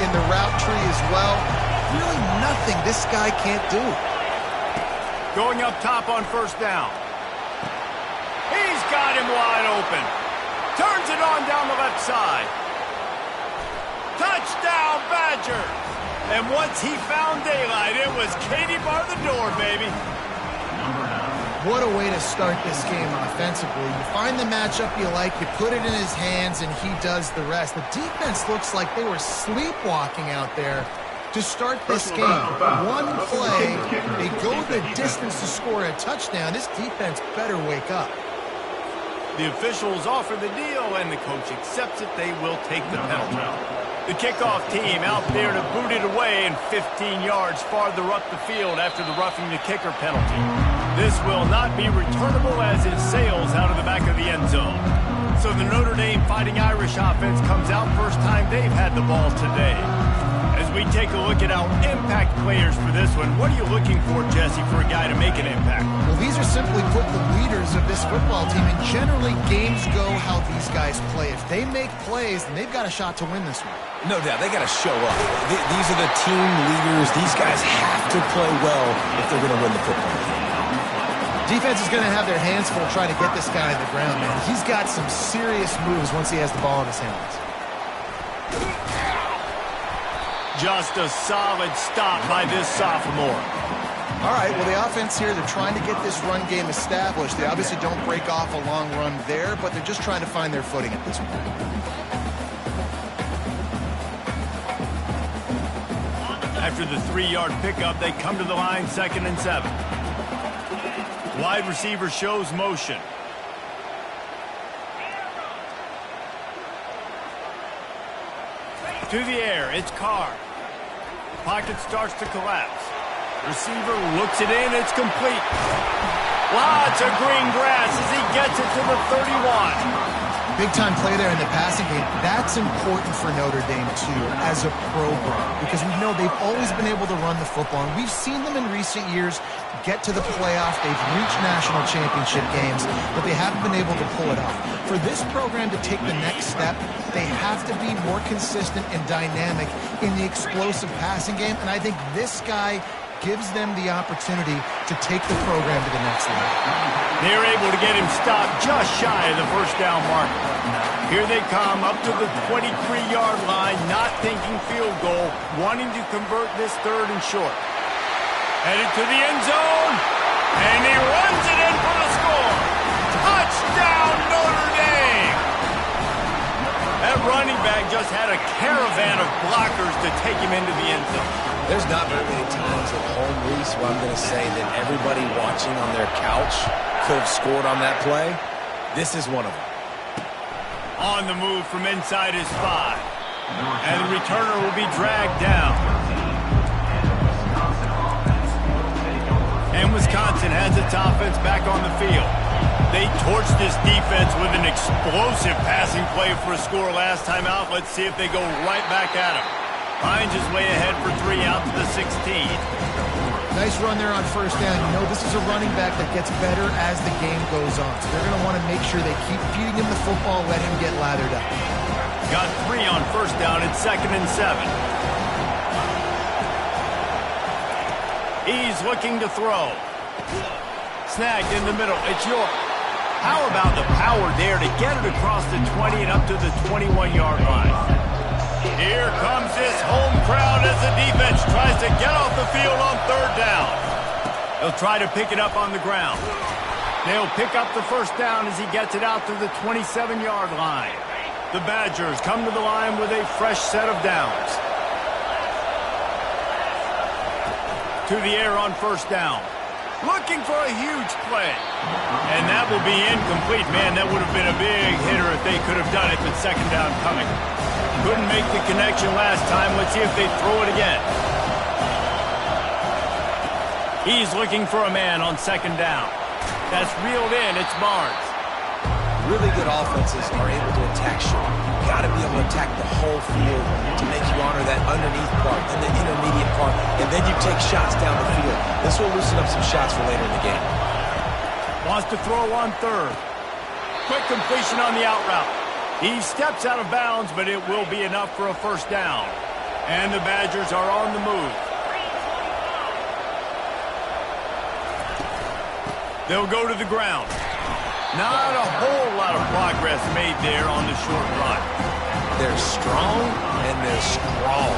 in the route tree as well. Really nothing this guy can't do. Going up top on first down. He's got him wide open. Turns it on down the left side. Touchdown, Badgers! And once he found daylight, it was Katie bar the door, baby. What a way to start this game offensively. You find the matchup you like, you put it in his hands, and he does the rest. The defense looks like they were sleepwalking out there to start this game. One play, they go the distance to score a touchdown. This defense better wake up. The officials offer the deal, and the coach accepts it. They will take the penalty. The kickoff team out there to boot it away and 15 yards farther up the field after the roughing the kicker penalty. This will not be returnable as it sails out of the back of the end zone. So the Notre Dame Fighting Irish offense comes out first time they've had the ball today. As we take a look at our impact players for this one, what are you looking for, Jesse, for a guy to make an impact? Well, these are simply put the leaders of this football team, and generally games go how these guys play. If they make plays, then they've got a shot to win this one. No doubt, they got to show up. These are the team leaders. These guys have to play well if they're going to win the football game. Defense is going to have their hands full trying to get this guy on the ground, man. He's got some serious moves once he has the ball in his hands. Just a solid stop by this sophomore. All right, well, the offense here, they're trying to get this run game established. They obviously don't break off a long run there, but they're just trying to find their footing at this point. After the 3-yard pickup, they come to the line, 2nd and 7. Wide receiver shows motion. To the air, it's Carr. Pocket starts to collapse. Receiver looks it in, it's complete. Lots of green grass as he gets it to the 31. Big-time play there in the passing game. That's important for Notre Dame, too, as a program, because we know they've always been able to run the football, and we've seen them in recent years get to the playoff. They've reached national championship games, but they haven't been able to pull it off. For this program to take the next step, they have to be more consistent and dynamic in the explosive passing game, and I think this guy gives them the opportunity to take the program to the next level. They're able to get him stopped just shy of the first down mark. Here they come up to the 23-yard line, not thinking field goal, wanting to convert this 3rd and short. Headed to the end zone, and he runs it in for the score. Touchdown, Notre Dame! That running back just had a caravan of blockers to take him into the end zone. There's not very many times at home, Reese, where I'm going to say that everybody watching on their couch could have scored on that play. This is one of them. On the move from inside his 5. And the returner will be dragged down. And Wisconsin has its offense back on the field. They torched this defense with an explosive passing play for a score last time out. Let's see if they go right back at him. Finds his way ahead for 3 out to the 16. Nice run there on first down. You know, this is a running back that gets better as the game goes on. So they're going to want to make sure they keep feeding him the football, let him get lathered up. Got 3 on first down. It's 2nd and 7. He's looking to throw. Snagged in the middle. It's York. How about the power there to get it across the 20 and up to the 21-yard line? Here comes this home crowd as the defense tries to get off the field on 3rd down. They'll try to pick it up on the ground. They'll pick up the first down as he gets it out to the 27-yard line. The Badgers come to the line with a fresh set of downs. To the air on first down. Looking for a huge play. And that will be incomplete. Man, that would have been a big hitter if they could have done it, but 2nd down coming. Couldn't make the connection last time. Let's see if they throw it again. He's looking for a man on 2nd down. That's reeled in. It's Barnes. Really good offenses are able to attack short. You've got to be able to attack the whole field to make you honor that underneath part and the intermediate part, and then you take shots down the field. This will loosen up some shots for later in the game. Wants to throw on 3rd. Quick completion on the out route. He steps out of bounds, but it will be enough for a first down. And the Badgers are on the move. They'll go to the ground. Not a whole lot of progress made there on the short run. They're strong and they're strong.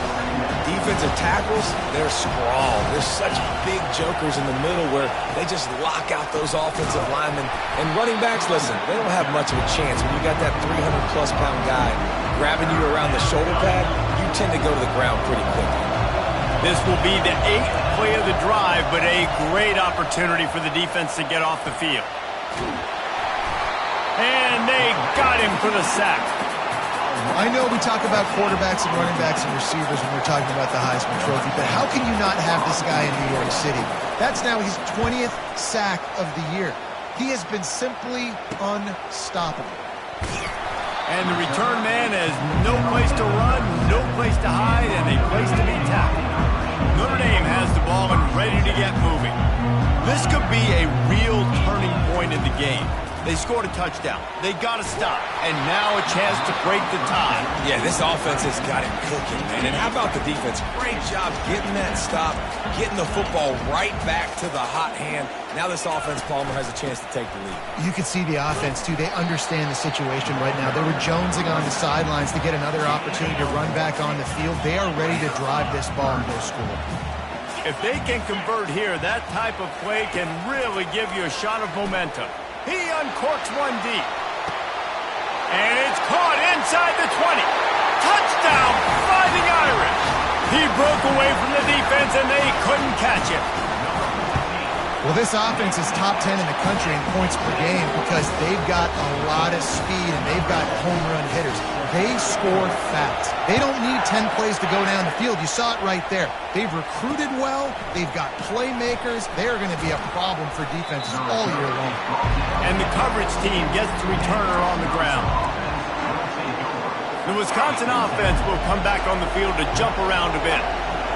Defensive tackles, they're strong. There's such big jokers in the middle where they just lock out those offensive linemen. And running backs, listen, they don't have much of a chance. When you got that 300-plus pound guy grabbing you around the shoulder pad, you tend to go to the ground pretty quickly. This will be the 8th play of the drive, but a great opportunity for the defense to get off the field. And they got him for the sack. I know we talk about quarterbacks and running backs and receivers when we're talking about the Heisman Trophy, but how can you not have this guy in New York City? That's now his 20th sack of the year. He has been simply unstoppable. And the return man has no place to run, no place to hide, and a place to be tackled. Notre Dame has the ball and ready to get moving. This could be a real turning point in the game. They scored a touchdown. They got to stop. And now a chance to break the tie. Yeah, this offense has got him cooking, man. And how about the defense? Great job getting that stop, getting the football right back to the hot hand. Now this offense, Palmer, has a chance to take the lead. You can see the offense, too. They understand the situation right now. They were jonesing on the sidelines to get another opportunity to run back on the field. They are ready to drive this ball and go score. If they can convert here, that type of play can really give you a shot of momentum. He uncorks one deep. And it's caught inside the 20. Touchdown, Fighting Irish. He broke away from the defense, and they couldn't catch him. Well, this offense is top 10 in the country in points per game because they've got a lot of speed and they've got home run hitters. They score fast. They don't need 10 plays to go down the field. You saw it right there. They've recruited well. They've got playmakers. They are going to be a problem for defenses all year long. And the coverage team gets the returner on the ground. The Wisconsin offense will come back on the field to jump around a bit.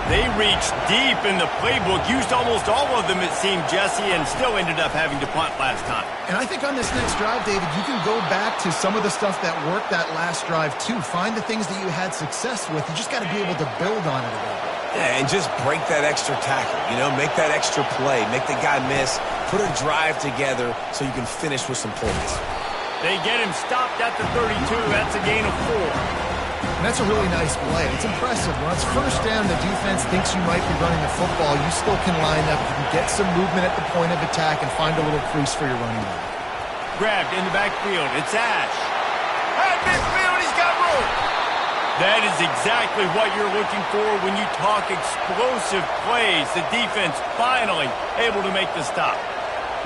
They reached deep in the playbook, used almost all of them, it seemed, Jesse, and still ended up having to punt last time. And I think on this next drive, David, you can go back to some of the stuff that worked that last drive, too. Find the things that you had success with. You just got to be able to build on it a little bit. Yeah, and just break that extra tackle, you know, make that extra play, make the guy miss, put a drive together so you can finish with some points. They get him stopped at the 32. That's a gain of 4. And that's a really nice play. It's impressive. When it's first down, the defense thinks you might be running the football. You still can line up. You can get some movement at the point of attack and find a little crease for your running back. Grabbed in the backfield. It's Ash. At midfield, he's got room. That is exactly what you're looking for when you talk explosive plays. The defense finally able to make the stop.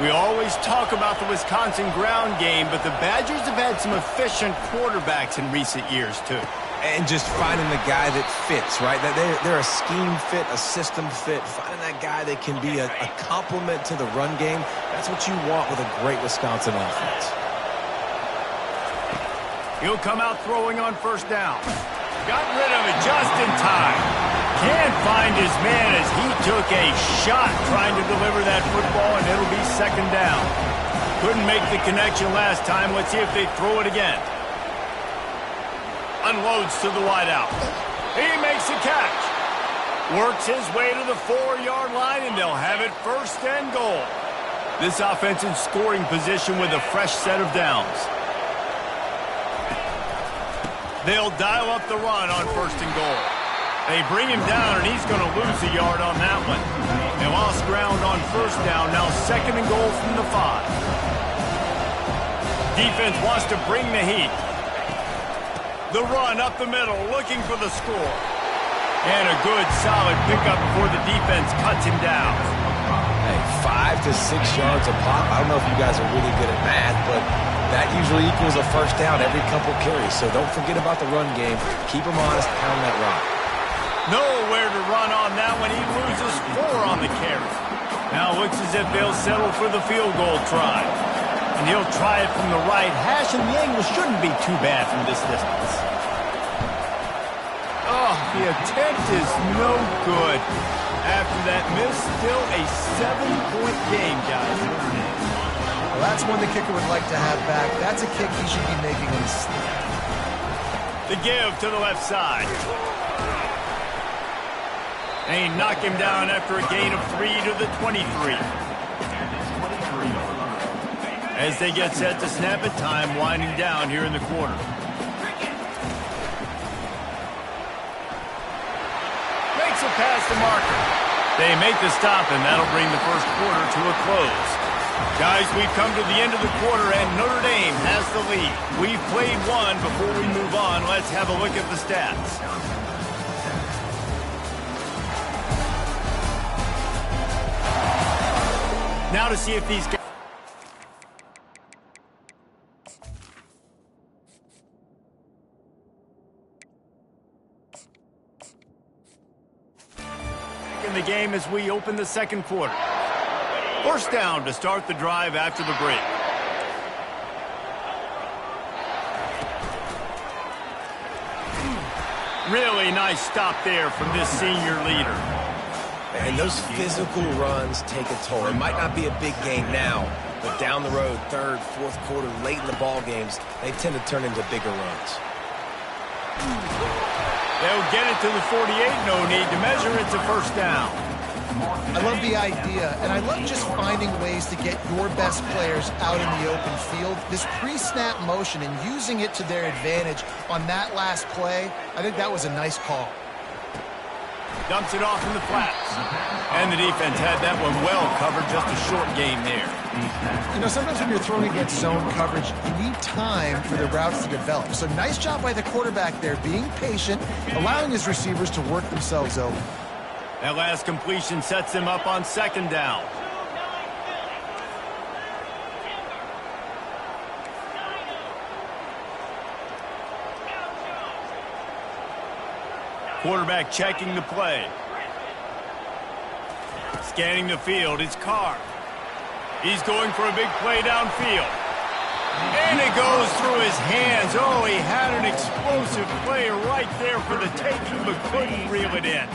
We always talk about the Wisconsin ground game, but the Badgers have had some efficient quarterbacks in recent years, too. And just finding the guy that fits, right? That they're a scheme fit, a system fit. Finding that guy that can be a complement to the run game. That's what you want with a great Wisconsin offense. He'll come out throwing on first down. Got rid of it just in time. Can't find his man as he took a shot trying to deliver that football, and it'll be second down. Couldn't make the connection last time. Let's see if they throw it again. Unloads to the wideout. He makes a catch. Works his way to the 4-yard line, and they'll have it first and goal. This offense in scoring position with a fresh set of downs. They'll dial up the run on first and goal. They bring him down, and he's going to lose a yard on that one. They lost ground on first down. Now second and goal from the 5. Defense wants to bring the heat. The run up the middle, looking for the score. And a good, solid pickup before the defense cuts him down. Hey, 5 to 6 yards a pop. I don't know if you guys are really good at math, but that usually equals a first down every couple carries. So don't forget about the run game. Keep them honest, pound that rock. Nowhere to run on that one. He loses 4 on the carry. Now it looks as if they'll settle for the field goal try. And he'll try it from the right hash, and the angle shouldn't be too bad from this distance. Oh, the attempt is no good. After that miss, still a 7-point game, guys. Well, that's one the kicker would like to have back. That's a kick he should be making in his sleep. The give to the left side. They knock him down after a gain of 3 to the 23. As they get set to snap it, time winding down here in the quarter. Makes it past the marker. They make the stop, and that'll bring the first quarter to a close. Guys, we've come to the end of the quarter, and Notre Dame has the lead. We've played one. Before we move on, let's have a look at the stats. Now to see if these guys... in the game as we open the second quarter. First down to start the drive after the break. Really nice stop there from this senior leader. And those physical runs take a toll. It might not be a big game now, but down the road, third, fourth quarter, late in the ball games, they tend to turn into bigger runs. They'll get it to the 48. No need to measure. It's a first down. I love the idea, and I love just finding ways to get your best players out in the open field. This pre-snap motion and using it to their advantage on that last play, I think that was a nice call. Dumps it off in the flats. And the defense had that one well covered. Just a short game there. You know, sometimes when you're throwing against zone coverage, you need time for the routes to develop. So nice job by the quarterback there, being patient, allowing his receivers to work themselves open. That last completion sets them up on second down. Quarterback checking the play. Scanning the field, it's Carr. He's going for a big play downfield. And it goes through his hands. Oh, he had an explosive play right there for the taking, but couldn't reel it in.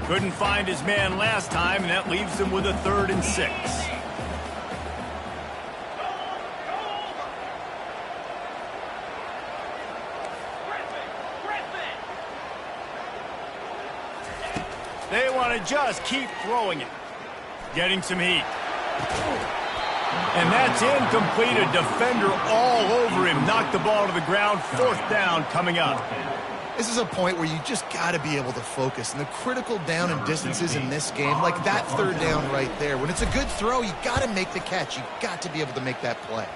Couldn't find his man last time, and that leaves them with a 3rd and 6. They want to just keep throwing it. Getting some heat. And that's incomplete. A defender all over him. Knocked the ball to the ground. 4th down coming up. This is a point where you just got to be able to focus. And the critical down and distances in this game, like that 3rd down right there, when it's a good throw, you got to make the catch. You got to be able to make that play.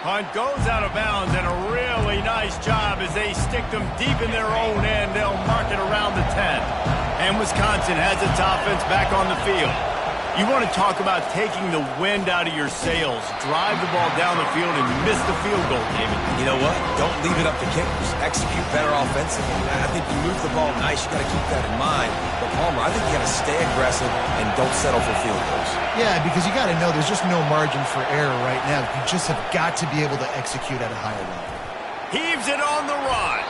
Hunt goes out of bounds, and a really nice job as they stick them deep in their own end. They'll mark it around the 10. And Wisconsin has its offense back on the field. You want to talk about taking the wind out of your sails. Drive the ball down the field and miss the field goal, David. You know what? Don't leave it up to kickers. Execute better offensively. I think you move the ball nice. You got to keep that in mind. But Palmer, I think you got to stay aggressive and don't settle for field goals. Yeah, because you got to know there's just no margin for error right now. You just have got to be able to execute at a higher level. Heaves it on the run.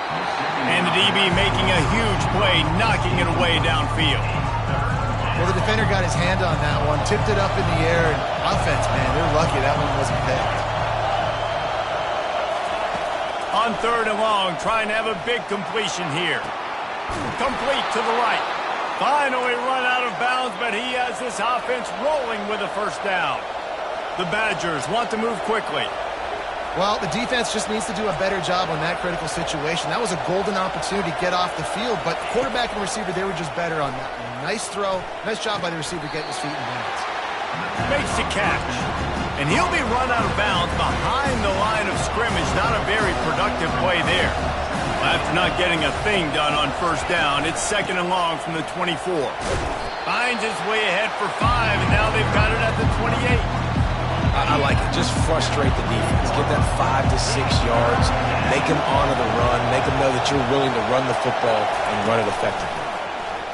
And the DB making a huge play, knocking it away downfield. Well, the defender got his hand on that one, tipped it up in the air, and offense, man, they're lucky that one wasn't picked. On 3rd and long, trying to have a big completion here. Complete to the right. Finally run out of bounds, but he has this offense rolling with a 1st down. The Badgers want to move quickly. Well, the defense just needs to do a better job on that critical situation. That was a golden opportunity to get off the field, but quarterback and receiver, they were just better on that one. Nice throw. Nice job by the receiver getting his feet in bounds. Makes the catch. And he'll be run out of bounds behind the line of scrimmage. Not a very productive play there. After not getting a thing done on 1st down, it's 2nd and long from the 24. Finds his way ahead for 5, and now they've got it at the 28. I like it. Just frustrate the defense. Get that 5 to 6 yards. Make them honor the run. Make them know that you're willing to run the football and run it effectively.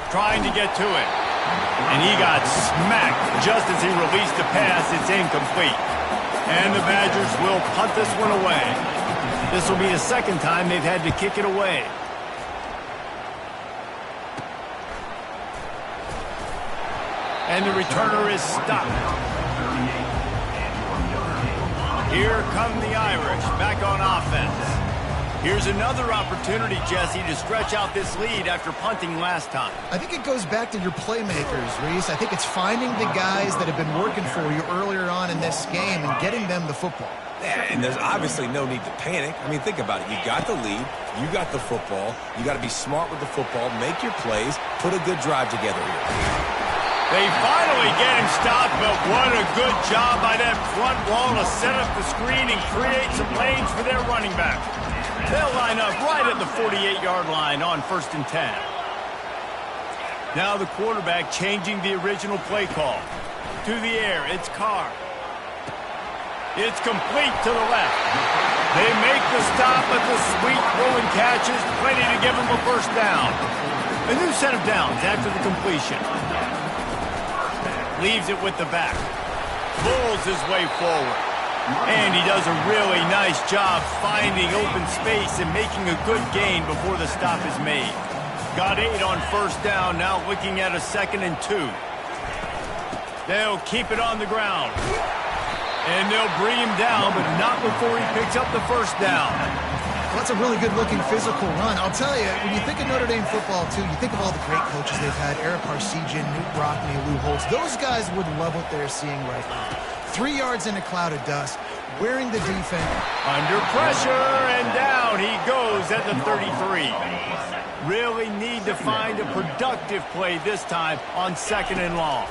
Trying to get to it. And he got smacked just as he released the pass. It's incomplete. And the Badgers will punt this one away. This will be the 2nd time they've had to kick it away. And the returner is stopped. Here come the Irish back on offense. Here's another opportunity, Jesse, to stretch out this lead after punting last time. I think it goes back to your playmakers, Reese. I think it's finding the guys that have been working for you earlier on in this game and getting them the football. Yeah, and there's obviously no need to panic. I mean, think about it. You got the lead. You got the football. You got to be smart with the football, make your plays, put a good drive together here. They finally get him stopped, but what a good job by that front wall to set up the screen and create some lanes for their running back. They'll line up right at the 48-yard line on 1st and 10. Now the quarterback changing the original play call. To the air, it's Carr. It's complete to the left. They make the stop, but the sweet throwing catch is plenty to give them a first down. A new set of downs after the completion. Leaves it with the back. Pulls his way forward. And he does a really nice job finding open space and making a good gain before the stop is made. Got 8 on 1st down, now looking at a 2nd and 2. They'll keep it on the ground. And they'll bring him down, but not before he picks up the first down. Well, that's a really good-looking physical run. I'll tell you, when you think of Notre Dame football, too, you think of all the great coaches they've had, Eric Parsegian, Newt Rockne, Lou Holtz. Those guys would love what they're seeing right now. 3 yards in a cloud of dust, wearing the defense. Under pressure, and down he goes at the 33. Really need to find a productive play this time on 2nd and long.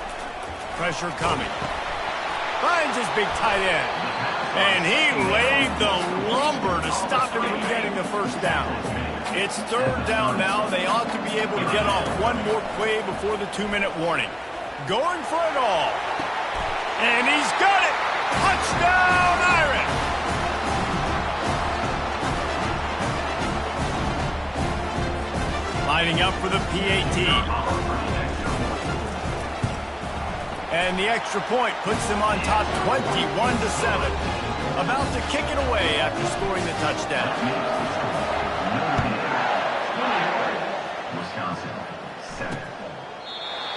Pressure coming. Finds his big tight end. And he laid the lumber to stop him from getting the first down. It's 3rd down now. They ought to be able to get off one more play before the 2-minute warning. Going for it all. And he's got it! Touchdown, Irish! Lining up for the PAT. And the extra point puts them on top 21-7. About to kick it away after scoring the touchdown.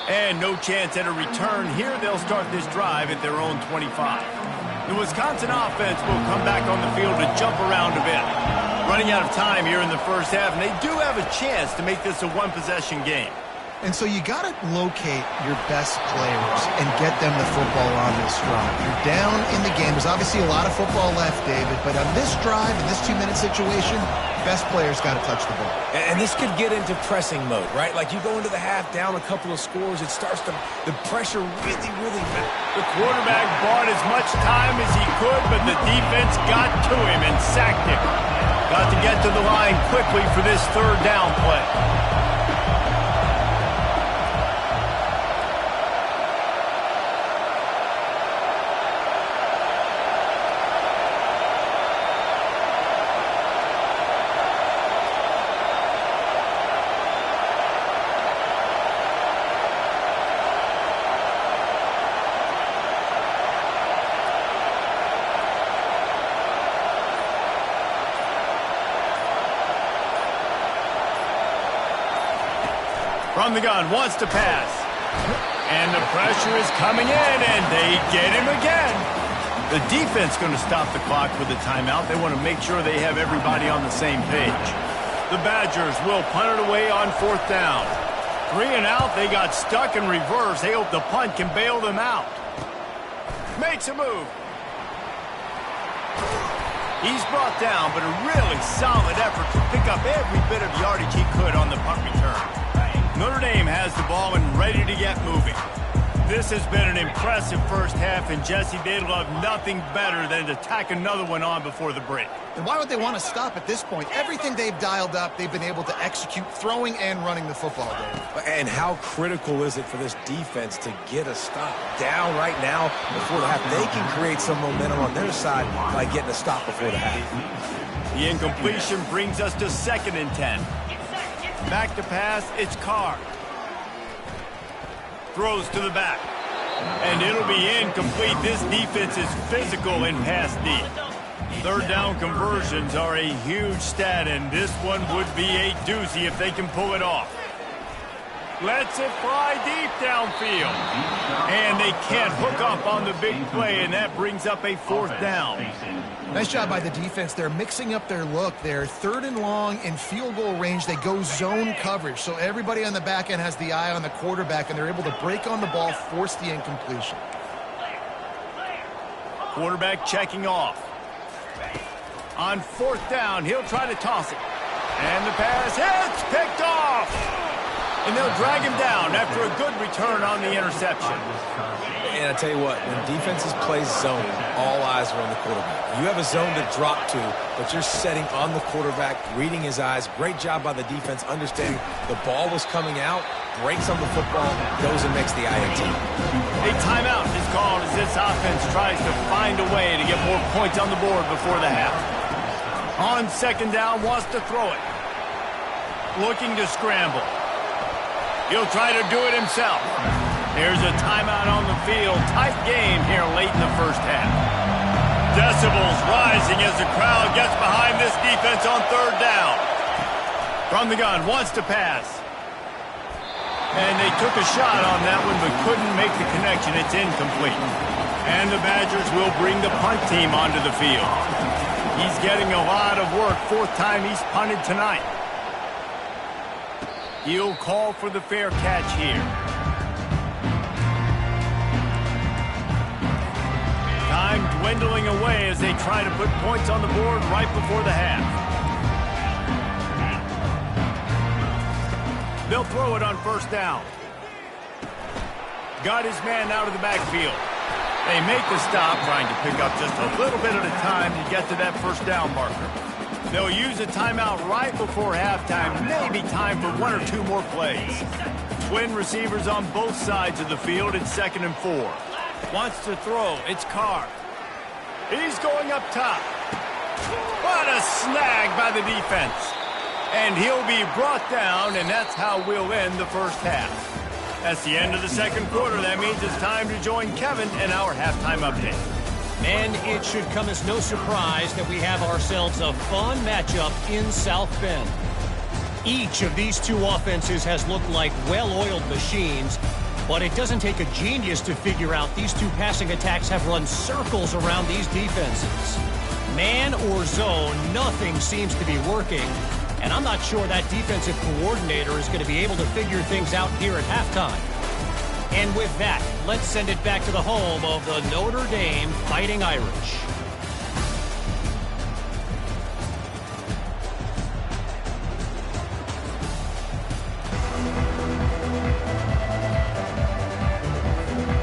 And no chance at a return. Here they'll start this drive at their own 25. The Wisconsin offense will come back on the field to jump around a bit. Running out of time here in the first half, and they do have a chance to make this a one-possession game. And so you got to locate your best players and get them the football on this drive. You're down in the game. There's obviously a lot of football left, David, but on this drive, in this 2-minute situation, best players got to touch the ball. And this could get into pressing mode, right? Like you go into the half down a couple of scores, it starts to, the pressure really The quarterback bought as much time as he could, but the defense got to him and sacked him. Got to get to the line quickly for this 3rd down play. From the gun, wants to pass. And the pressure is coming in, and they get him again. The defense going to stop the clock with a timeout. They want to make sure they have everybody on the same page. The Badgers will punt it away on 4th down. 3 and out, they got stuck in reverse. They hope the punt can bail them out. Makes a move. He's brought down, but a really solid effort to pick up every bit of yardage he could on the punt return. Notre Dame has the ball and ready to get moving. This has been an impressive first half, and Jesse, they'd love nothing better than to tack another one on before the break. And why would they want to stop at this point? Everything they've dialed up, they've been able to execute, throwing and running the football game. And how critical is it for this defense to get a stop down right now before the half? They can create some momentum on their side by getting a stop before the half. The incompletion brings us to 2nd and 10. Back to pass, it's Carr. Throws to the back. And it'll be incomplete. This defense is physical in pass deep. 3rd down conversions are a huge stat, and this one would be a doozy if they can pull it off. Lets it fly deep downfield. And they can't hook up on the big play, and that brings up a 4th down. Nice job by the defense. They're mixing up their look. They're 3rd and long in field goal range. They go zone coverage. So everybody on the back end has the eye on the quarterback, and they're able to break on the ball, force the incompletion. Quarterback checking off. On 4th down, he'll try to toss it. And the pass hits, picked off. And they'll drag him down after a good return on the interception. And I tell you what, when defenses play zone, all eyes are on the quarterback. You have a zone to drop to, but you're setting on the quarterback, reading his eyes. Great job by the defense, understanding the ball was coming out, breaks on the football, goes and makes the INT. A timeout is called as this offense tries to find a way to get more points on the board before the half. On 2nd down, wants to throw it. Looking to scramble. He'll try to do it himself. There's a timeout on the field. Tight game here late in the first half. Decibels rising as the crowd gets behind this defense on 3rd down. From the gun, wants to pass. And they took a shot on that one but couldn't make the connection. It's incomplete. And the Badgers will bring the punt team onto the field. He's getting a lot of work. 4th time he's punted tonight. He'll call for the fair catch here. Time dwindling away as they try to put points on the board right before the half. They'll throw it on 1st down. Got his man out of the backfield. They make the stop, trying to pick up just a little bit at a time to get to that 1st down marker. They'll use a timeout right before halftime, maybe time for 1 or 2 more plays. Twin receivers on both sides of the field. It's 2nd and 4. Wants to throw. It's Carr. He's going up top. What a snag by the defense. And he'll be brought down, and that's how we'll end the first half. That's the end of the 2nd quarter. That means it's time to join Kevin in our halftime update. And it should come as no surprise that we have ourselves a fun matchup in South Bend. Each of these 2 offenses has looked like well-oiled machines, but it doesn't take a genius to figure out these 2 passing attacks have run circles around these defenses. Man or zone, nothing seems to be working, and I'm not sure that defensive coordinator is going to be able to figure things out here at halftime. And with that, let's send it back to the home of the Notre Dame Fighting Irish.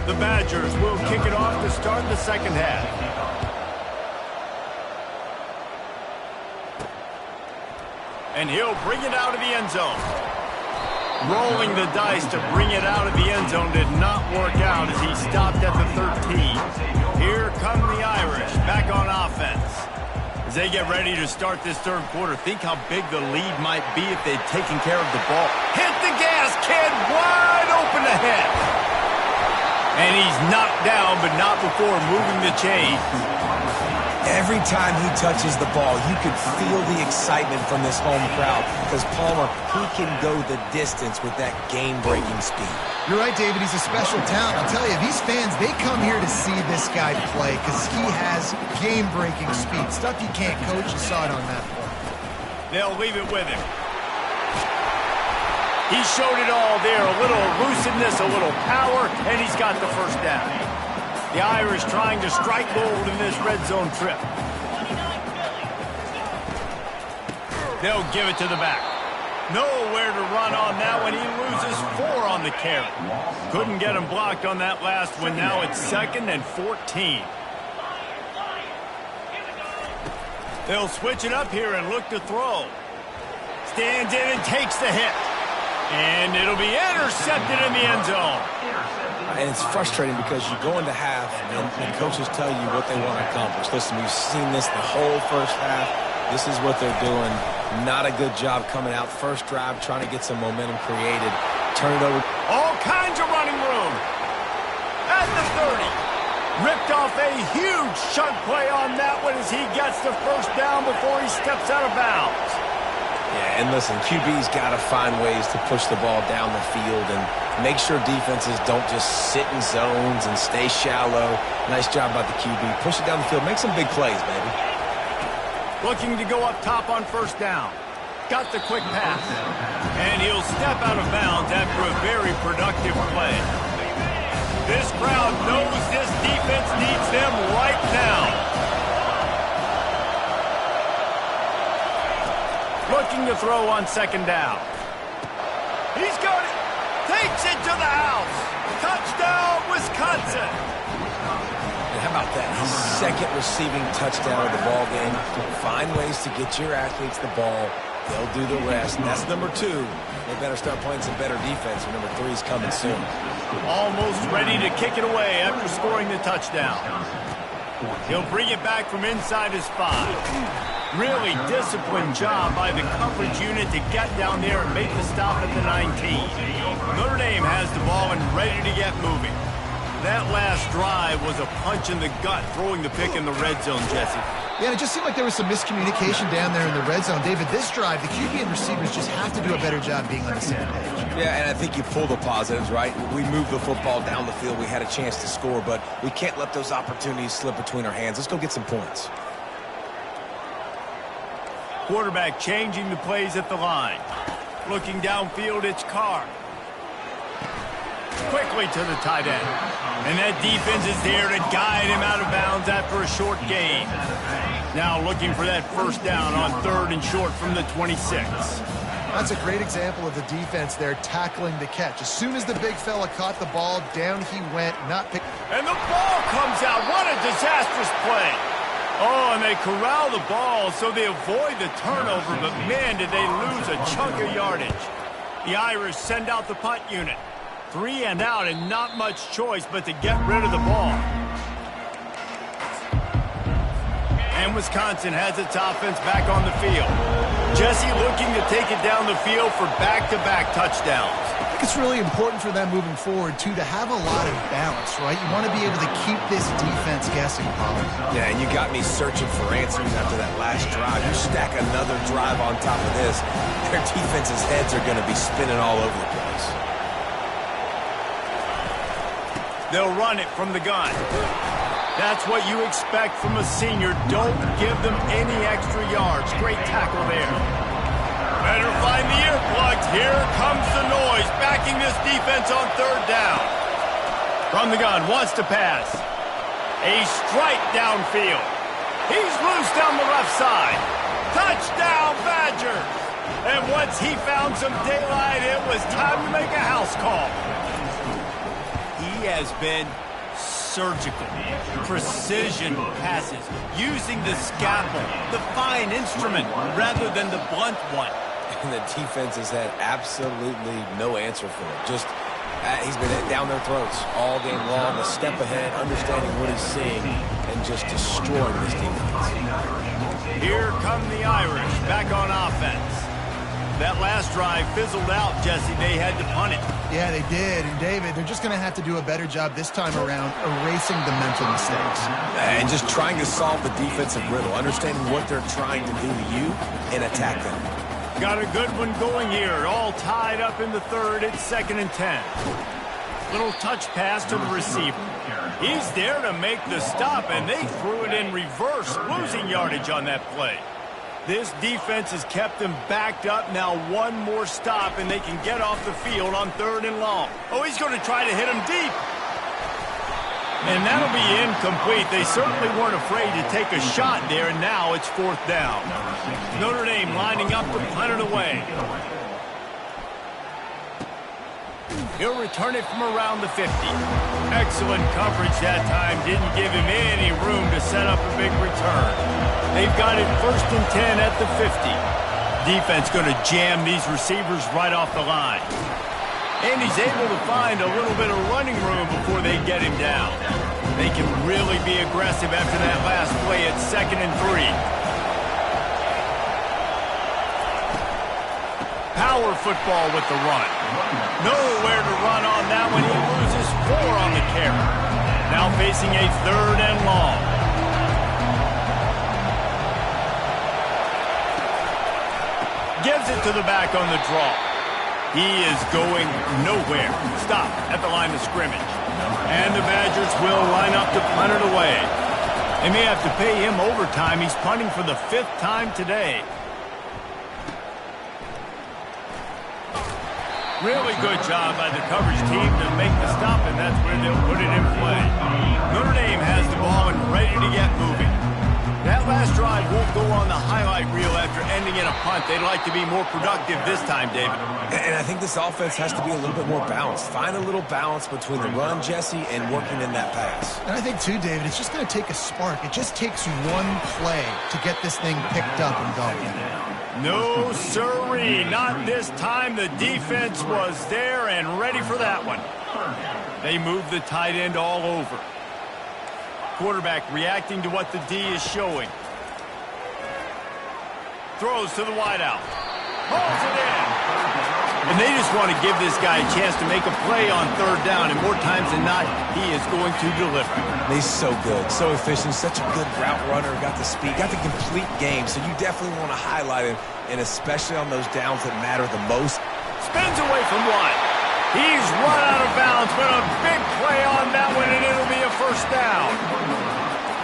The Badgers will kick it off to start the 2nd half. And he'll bring it out of the end zone. Rolling the dice to bring it out of the end zone did not work out as he stopped at the 13. Here come the Irish back on offense. As they get ready to start this 3rd quarter, think how big the lead might be if they'd taken care of the ball. Hit the gas, kid, wide open ahead. And he's knocked down, but not before moving the chains. Every time he touches the ball, you can feel the excitement from this home crowd because Palmer, he can go the distance with that game-breaking speed. You're right, David. He's a special talent. I'll tell you, these fans, they come here to see this guy play because he has game-breaking speed. Stuff you can't coach. You saw it on that play. They'll leave it with him. He showed it all there. A little elusiveness, a little power, and he's got the 1st down. The Irish trying to strike gold in this red zone trip. They'll give it to the back. Nowhere to run on that one. He loses 4 on the carry. Couldn't get him blocked on that last one. Now it's 2nd and 14. They'll switch it up here and look to throw. Stands in and takes the hit. And it'll be intercepted in the end zone. And it's frustrating because you go into half and coaches tell you what they want to accomplish. Listen, we've seen this the whole first half. This is what they're doing. Not a good job coming out. First drive, trying to get some momentum created. Turn it over. All kinds of running room. At the 30. Ripped off a huge chunk play on that one as he gets the 1st down before he steps out of bounds. Yeah, And listen, QB's got to find ways to push the ball down the field and make sure defenses don't just sit in zones and stay shallow. Nice job by the QB. Push it down the field. Make some big plays, baby. Looking to go up top on first down. Got the quick pass. And he'll step out of bounds after a very productive play. This crowd knows this defense needs them right now. Looking to throw on second down. He's got it. Takes it to the house. Touchdown, Wisconsin. And how about that? His second receiving touchdown of the ball game. Find ways to get your athletes the ball. They'll do the rest. That's number 2. They better start playing some better defense. Number 3 is coming soon. Almost ready to kick it away after scoring the touchdown. He'll bring it back from inside his 5. Really disciplined job by the coverage unit to get down there and make the stop at the 19. Notre Dame has the ball and ready to get moving. That last drive was a punch in the gut, throwing the pick in the red zone, Jesse. Yeah, and it just seemed like there was some miscommunication down there in the red zone. David, this drive, the QB and receivers just have to do a better job being on the same page. Yeah, and I think you pull the positives, right? We moved the football down the field. We had a chance to score, but we can't let those opportunities slip between our hands. Let's go get some points. Quarterback changing the plays at the line. Looking downfield, it's Carr. Quickly to the tight end. And that defense is there to guide him out of bounds after a short gain. Now looking for that first down on 3rd and short from the 26. That's a great example of the defense there tackling the catch. As soon as the big fella caught the ball, down he went, not picked. And the ball comes out. What a disastrous play. Oh, and they corral the ball so they avoid the turnover, but man, did they lose a chunk of yardage. The Irish send out the punt unit. 3 and out and not much choice but to get rid of the ball. And Wisconsin has its offense back on the field. Jesse looking to take it down the field for back-to-back touchdowns. I think it's really important for them moving forward, too, to have a lot of balance, right? You want to be able to keep this defense guessing, Paul. Yeah, and you got me searching for answers after that last drive. You stack another drive on top of this, their defense's heads are going to be spinning all over the place. They'll run it from the gun. That's what you expect from a senior. Don't give them any extra yards. Great tackle there. Better find the earplugs. Here comes the noise, backing this defense on 3rd down. From the gun, wants to pass. A strike downfield. He's loose down the left side. Touchdown, Badgers. And once he found some daylight, it was time to make a house call. He has been surgical, precision passes, using the scalpel, the fine instrument, rather than the blunt one. And the defense has had absolutely no answer for it. Just, he's been down their throats all game long, a step ahead, understanding what he's seeing, and just destroying this defense. Here come the Irish, back on offense. That last drive fizzled out, Jesse. They had to punt it. Yeah, they did. And, David, they're just going to have to do a better job this time around erasing the mental mistakes. And just trying to solve the defensive riddle, understanding what they're trying to do to you and attack them. Got a good one going here. All tied up in the 3rd. It's 2nd and 10. Little touch pass to the receiver. He's there to make the stop, and they threw it in reverse, losing yardage on that play. This defense has kept them backed up. Now one more stop, and they can get off the field on 3rd and long. Oh, he's going to try to hit him deep. And that'll be incomplete. They certainly weren't afraid to take a shot there, and now it's 4th down. Notre Dame lining up to punt it away. He'll return it from around the 50. Excellent coverage that time. Didn't give him any room to set up a big return. They've got it 1st and 10 at the 50. Defense going to jam these receivers right off the line. And he's able to find a little bit of running room before they get him down. They can really be aggressive after that last play at 2nd and 3. Power football with the run. Nowhere to run on that one. He loses 4 on the carry. Now facing a 3rd and long. Gives it to the back on the draw. He is going nowhere. Stop at the line of scrimmage. And the Badgers will line up to punt it away. They may have to pay him overtime. He's punting for the 5th time today. Really good job by the coverage team to make the stop, and that's where they'll put it in play. Notre Dame has the ball and ready to get moving. That last drive won't go on the highlight reel after ending in a punt. They'd like to be more productive this time, David. And I think this offense has to be a little bit more balanced. Find a little balance between the run, Jesse, and working in that pass. And I think, too, David, it's just going to take a spark. It just takes one play to get this thing picked up and going. No, sirree. Not this time. The defense was there and ready for that one. They moved the tight end all over. Quarterback reacting to what the D is showing. Throws to the wideout. Hauls it in. And they just want to give this guy a chance to make a play on 3rd down, and more times than not, he is going to deliver. He's so good, so efficient, such a good route runner, got the speed, got the complete game, so you definitely want to highlight him, and especially on those downs that matter the most. Spins away from one. He's run out of bounds, but a big play on that one, and it'll be a 1st down.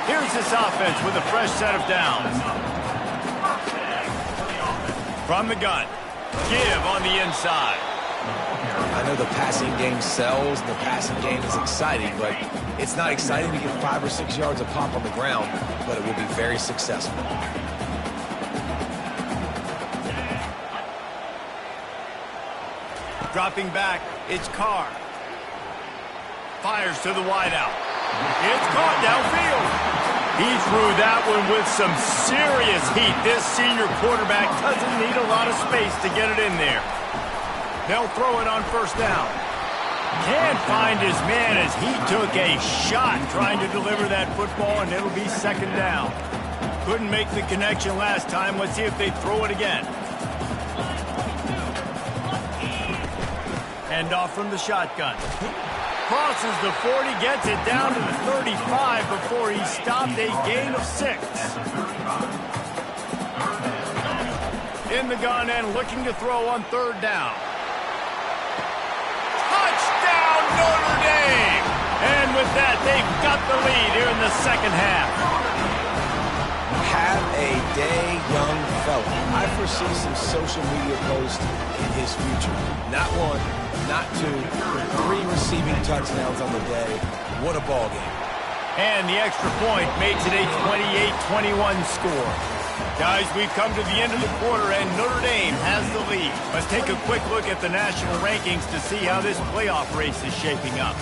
Here's this offense with a fresh set of downs. From the gun. Give on the inside. I know the passing game sells, the passing game is exciting, but it's not exciting to get 5 or 6 yards a pop on the ground, but it will be very successful. Dropping back, it's Carr. Fires to the wideout. It's caught downfield. He threw that one with some serious heat. This senior quarterback doesn't need a lot of space to get it in there. They'll throw it on 1st down. Can't find his man as he took a shot trying to deliver that football, and it'll be 2nd down. Couldn't make the connection last time. Let's see if they throw it again. Hand off from the shotgun. Crosses the 40, gets it down to the 35 before he stopped a gain of 6. In the gun and looking to throw on 3rd down. Touchdown, Notre Dame! And with that, they've got the lead here in the 2nd half. Have a day, young fella. I foresee some social media posts in his future. Not 1, not 2, 3 receiving touchdowns on the day. What a ball game. And the extra point makes it a 28-21 score. Guys, we've come to the end of the quarter, and Notre Dame has the lead. Let's take a quick look at the national rankings to see how this playoff race is shaping up.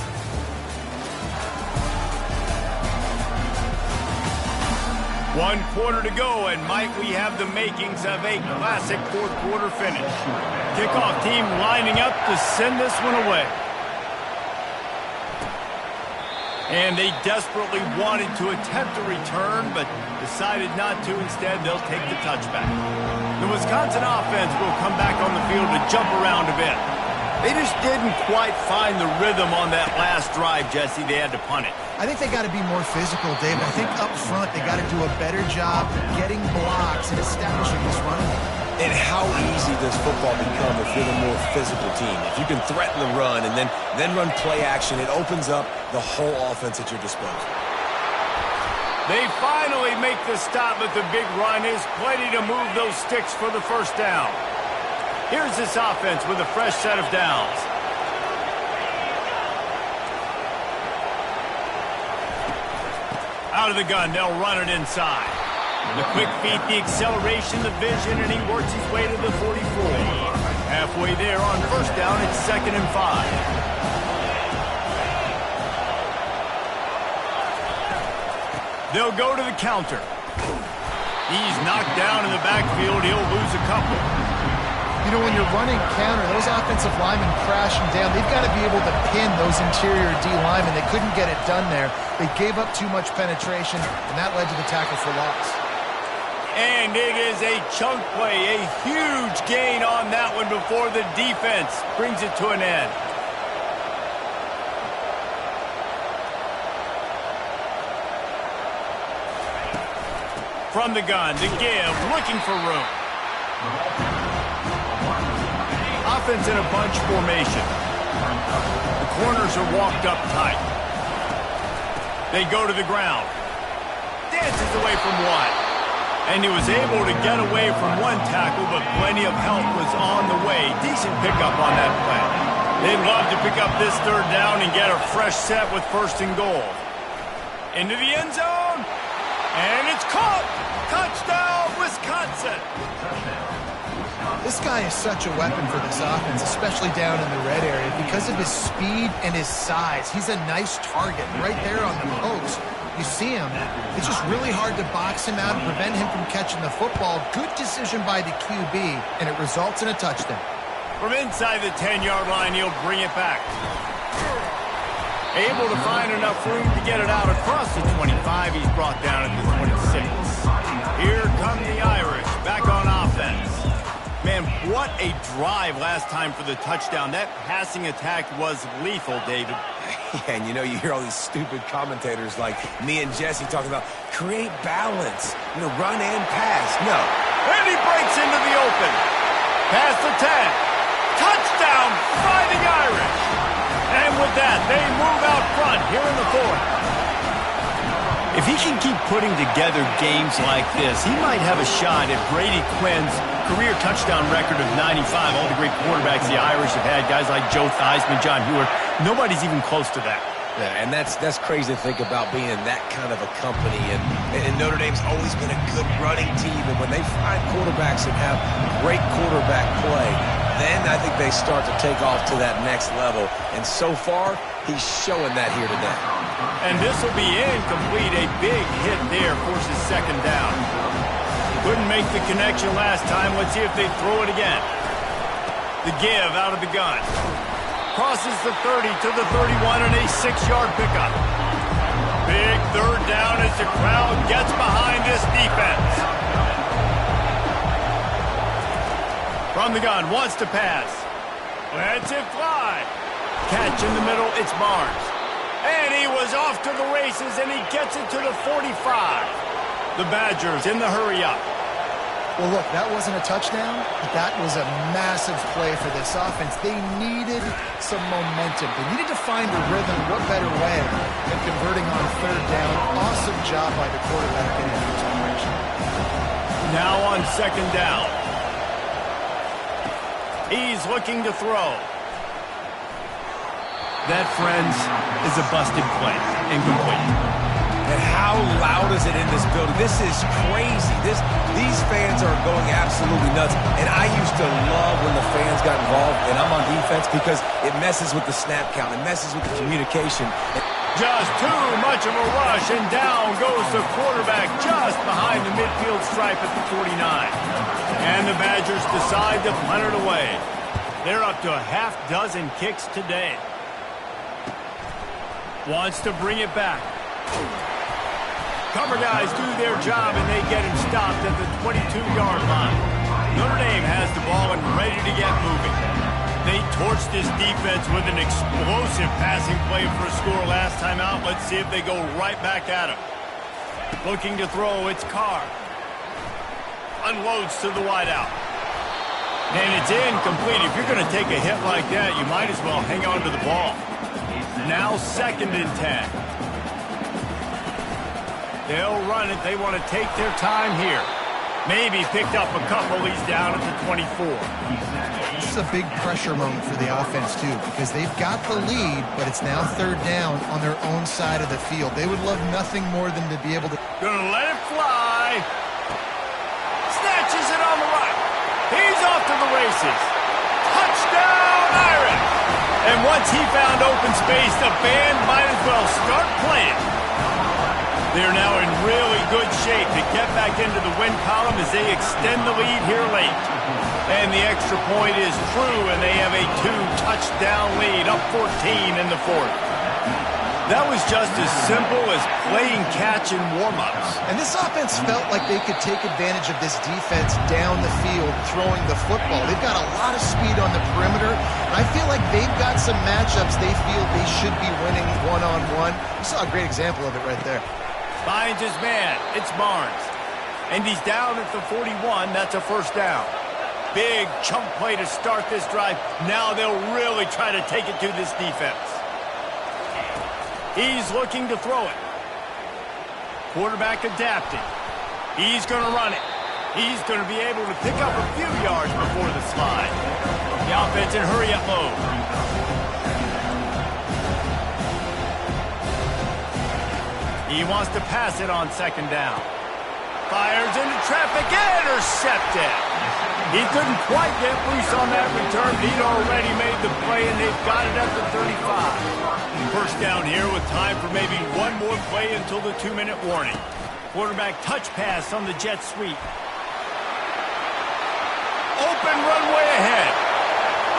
One quarter to go, and might we have the makings of a classic 4th quarter finish. Kickoff team lining up to send this one away. And they desperately wanted to attempt a return, but decided not to. Instead, they'll take the touchback. The Wisconsin offense will come back on the field to jump around a bit. They just didn't quite find the rhythm on that last drive, Jesse. They had to punt it. I think they got to be more physical, David. I think up front they got to do a better job getting blocks and establishing this running game. And how easy does football become if you're the more physical team? If you can threaten the run and then run play action, it opens up the whole offense at your disposal. They finally make the stop, but the big run is plenty to move those sticks for the 1st down. Here's this offense with a fresh set of downs. Out of the gun, they'll run it inside. The quick feet, the acceleration, the vision, and he works his way to the 44. Halfway there on 1st down, it's 2nd and 5. They'll go to the counter. He's knocked down in the backfield. He'll lose a couple. You know, when you're running counter, those offensive linemen crashing down, they've got to be able to pin those interior D linemen. They couldn't get it done there. They gave up too much penetration, and that led to the tackle for loss. And it is a chunk play, a huge gain on that one before the defense brings it to an end. From the gun, to give, looking for room. offense in a bunch formation. The corners are walked up tight. They go to the ground. Dances away from one. And he was able to get away from one tackle, but plenty of help was on the way. Decent pickup on that play. They'd love to pick up this third down and get a fresh set with 1st and goal. Into the end zone. And it's caught. Touchdown, Wisconsin. This guy is such a weapon for this offense, especially down in the red area. Because of his speed and his size, he's a nice target right there on the post. You see him, it's just really hard to box him out and prevent him from catching the football. Good decision by the QB, and it results in a touchdown. From inside the 10-yard line, he'll bring it back. Able to find enough room to get it out across the 25. He's brought down at the 26. Here come the Irish, back on offense. Man, what a drive last time for the touchdown. That passing attack was lethal, David. Yeah, and you know, you hear all these stupid commentators like me and Jesse talking about create balance, run and pass. No. And he breaks into the open. Past the 10. Touchdown, Fighting Irish. And with that, they move out front here in the 4th. If he can keep putting together games like this, he might have a shot at Brady Quinn's career touchdown record of 95. All the great quarterbacks the Irish have had, guys like Joe Theismann, John Hewitt. Nobody's even close to that. Yeah, and that's crazy to think about being that kind of a company. And Notre Dame's always been a good running team. And when they find quarterbacks and have great quarterback play, then I think they start to take off to that next level. And so far, he's showing that here today. And this will be incomplete. A big hit there forces 2nd down. Couldn't make the connection last time. Let's see if they throw it again. The give out of the gun. Crosses the 30 to the 31 and a 6-yard pickup. Big 3rd down as the crowd gets behind this defense. From the gun, wants to pass. Lets it fly. Catch in the middle, it's Barnes. And he was off to the races, and he gets it to the 45. The Badgers in the hurry-up. Well, look, that wasn't a touchdown, but that was a massive play for this offense. They needed some momentum. They needed to find a rhythm. What better way than converting on 3rd down? Awesome job by the quarterback in that situation. Now on 2nd down. He's looking to throw. That, friends, is a busted play. Incomplete. And how loud is it in this building? This is crazy. These fans are going absolutely nuts. And I used to love when the fans got involved, and I'm on defense, because it messes with the snap count. It messes with the communication. Just too much of a rush, and down goes the quarterback just behind the midfield stripe at the 49. And the Badgers decide to punt it away. They're up to a half-dozen kicks today. Wants to bring it back. Cover guys do their job, and they get him stopped at the 22-yard line. Notre Dame has the ball and ready to get moving. They torched this defense with an explosive passing play for a score last time out. Let's see if they go right back at him. Looking to throw, it's Carr. Unloads to the wideout. And it's incomplete. If you're going to take a hit like that, you might as well hang on to the ball. Now 2nd and 10. They'll run it. They want to take their time here. Maybe picked up a couple. He's down at the 24. This is a big pressure moment for the offense, too, because they've got the lead, but it's now 3rd down on their own side of the field. They would love nothing more than to be able to... Gonna let it fly. Snatches it on the right. He's off to the races. Touchdown, Irish! And once he found open space, the band might as well start playing. They're now in really good shape to get back into the win column as they extend the lead here late. And the extra point is true, and they have a 2-touchdown lead, up 14 in the 4th. That was just as simple as playing catch in warm-ups. And this offense felt like they could take advantage of this defense down the field, throwing the football. They've got a lot of speed on the perimeter, and I feel like they've got some matchups they feel they should be winning one-on-one. You saw a great example of it right there. Finds his man. It's Barnes. And he's down at the 41. That's a 1st down. big chunk play to start this drive. Now they'll really try to take it to this defense. He's looking to throw it. Quarterback adapting. He's going to run it. He's going to be able to pick up a few yards before the slide. The offense in hurry-up mode. He wants to pass it on second down. Fires into traffic, intercepted. He couldn't quite get loose on that return. He'd already made the play, and they've got it at the 35. First down here with time for maybe one more play until the 2-minute warning. Quarterback touch pass on the jet sweep. Open runway ahead.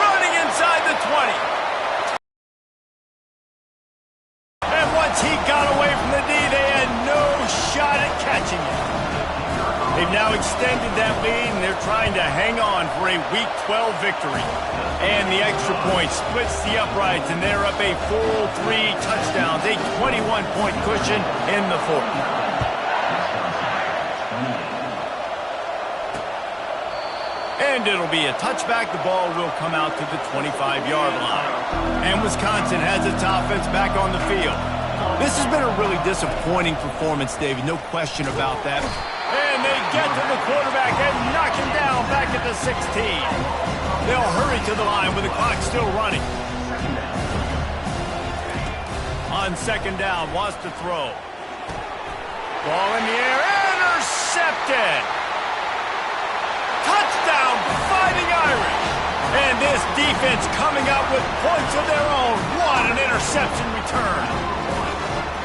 Running inside the 20. And once he got away from the D, they had no shot at catching it. They've now extended that lead, and they're trying to hang on for a Week 12 victory. And the extra point splits the uprights, and they're up a full 3 touchdowns, a 21-point cushion in the fourth. And it'll be a touchback. The ball will come out to the 25-yard line. And Wisconsin has its offense back on the field. This has been a really disappointing performance, David. No question about that. And they get to the quarterback and knock him down back at the 16. They'll hurry to the line with the clock still running. On second down, wants to throw. Ball in the air, intercepted. Touchdown, Fighting Irish. And this defense coming up with points of their own. What an interception return.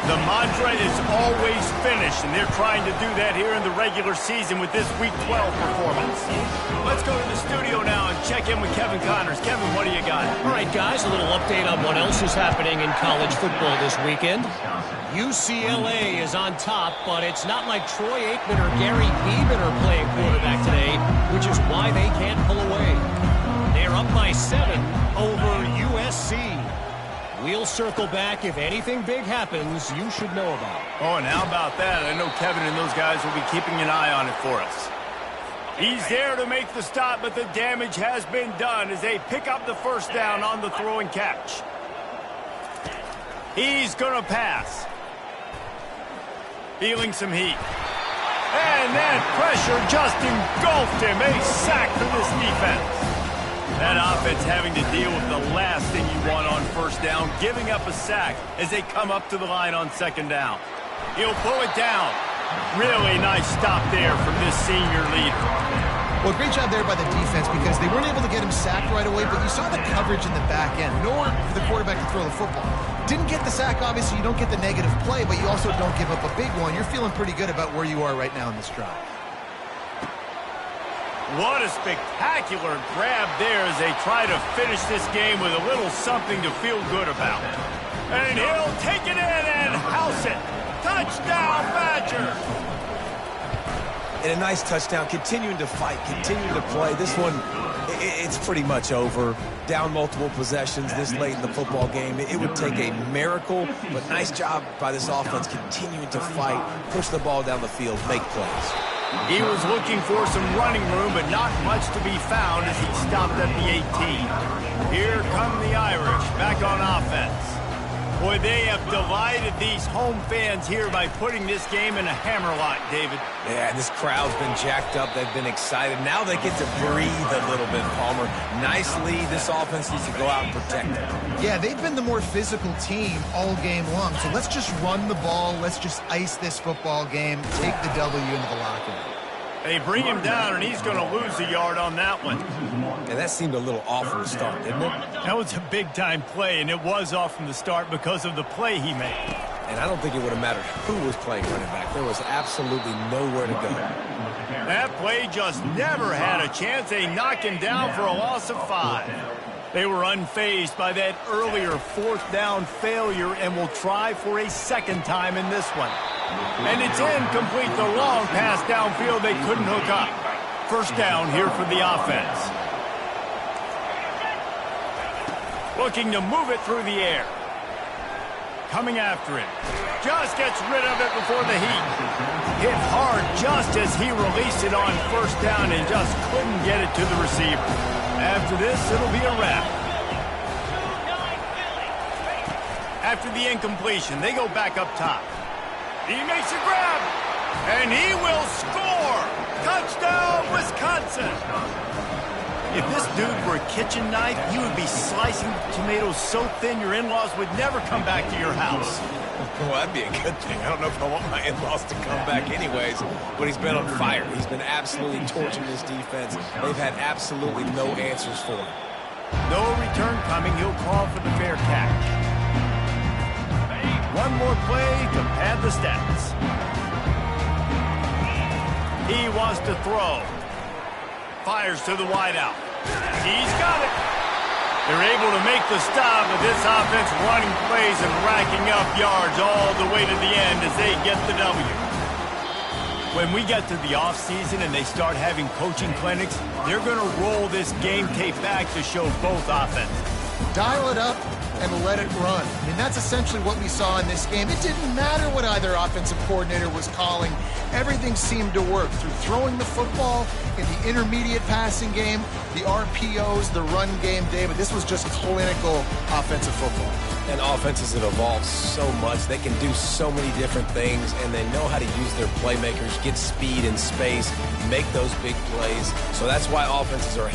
The mantra is always finish, and they're trying to do that here in the regular season with this Week 12 performance. Let's go to the studio now and check in with Kevin Connors. Kevin, what do you got? All right, guys, a little update on what else is happening in college football this weekend. UCLA is on top, but it's not like Troy Aikman or Gary Beeman are playing quarterback today, which is why they can't pull away. They're up by 7 over USC. We'll circle back. If anything big happens, you should know about it. Oh, and how about that? I know Kevin and those guys will be keeping an eye on it for us. He's there to make the stop, but the damage has been done as they pick up the first down on the throw and catch. He's going to pass. Feeling some heat. And that pressure just engulfed him. A sack for this defense. That offense having to deal with the last thing you want on first down, giving up a sack as they come up to the line on second down. He'll pull it down. Really nice stop there from this senior leader. Well, great job there by the defense because they weren't able to get him sacked right away, but you saw the coverage in the back end. Nowhere for the quarterback to throw the football. Didn't get the sack, obviously. You don't get the negative play, but you also don't give up a big one. You're feeling pretty good about where you are right now in this drive. What a spectacular grab there as they try to finish this game with a little something to feel good about. And he'll take it in and house it. Touchdown, Badger! And a nice touchdown, continuing to fight, continuing to play. This one, it's pretty much over. Down multiple possessions this late in the football game. It would take a miracle, but nice job by this offense continuing to fight, push the ball down the field, make plays. He was looking for some running room, but not much to be found as he stopped at the 18. Here come the Irish, back on offense. Boy, they have delighted these home fans here by putting this game in a hammerlock, David. Yeah, this crowd's been jacked up. They've been excited. Now they get to breathe a little bit, Palmer. Nice lead. This offense needs to go out and protect it. Yeah, they've been the more physical team all game long. So let's just run the ball. Let's just ice this football game. Take the W into the locker room. They bring him down, and he's going to lose a yard on that one. And that seemed a little off from the start, didn't it? That was a big-time play, and it was off from the start because of the play he made. And I don't think it would have mattered who was playing running back. There was absolutely nowhere to go. That play just never had a chance. They knock him down for a loss of 5. They were unfazed by that earlier fourth down failure and will try for a second time in this one. And it's incomplete. The long pass downfield they couldn't hook up. First down here for the offense. Looking to move it through the air. Coming after him. Just gets rid of it before the heat. Hit hard just as he released it on first down and just couldn't get it to the receiver. After this, it'll be a wrap. After the incompletion, they go back up top. He makes a grab, and he will score! Touchdown, Wisconsin! If this dude were a kitchen knife, you would be slicing tomatoes so thin your in-laws would never come back to your house. Well, that'd be a good thing. I don't know if I want my in-laws to come back anyways, but he's been on fire. He's been absolutely torching this defense. They've had absolutely no answers for him. No return coming. He'll call for the fair catch. One more play to pad the stats. He wants to throw. Fires to the wideout. He's got it. They're able to make the stop with this offense running plays and racking up yards all the way to the end as they get the W. When we get to the offseason and they start having coaching clinics, they're going to roll this game tape back to show both offenses. Dial it up and let it run. I mean, that's essentially what we saw in this game. It didn't matter what either offensive coordinator was calling. Everything seemed to work through throwing the football in the intermediate passing game, the RPOs, the run game, David. This was just clinical offensive football. And offenses have evolved so much. They can do so many different things, and they know how to use their playmakers, get speed and space, make those big plays. So that's why offenses are ahead.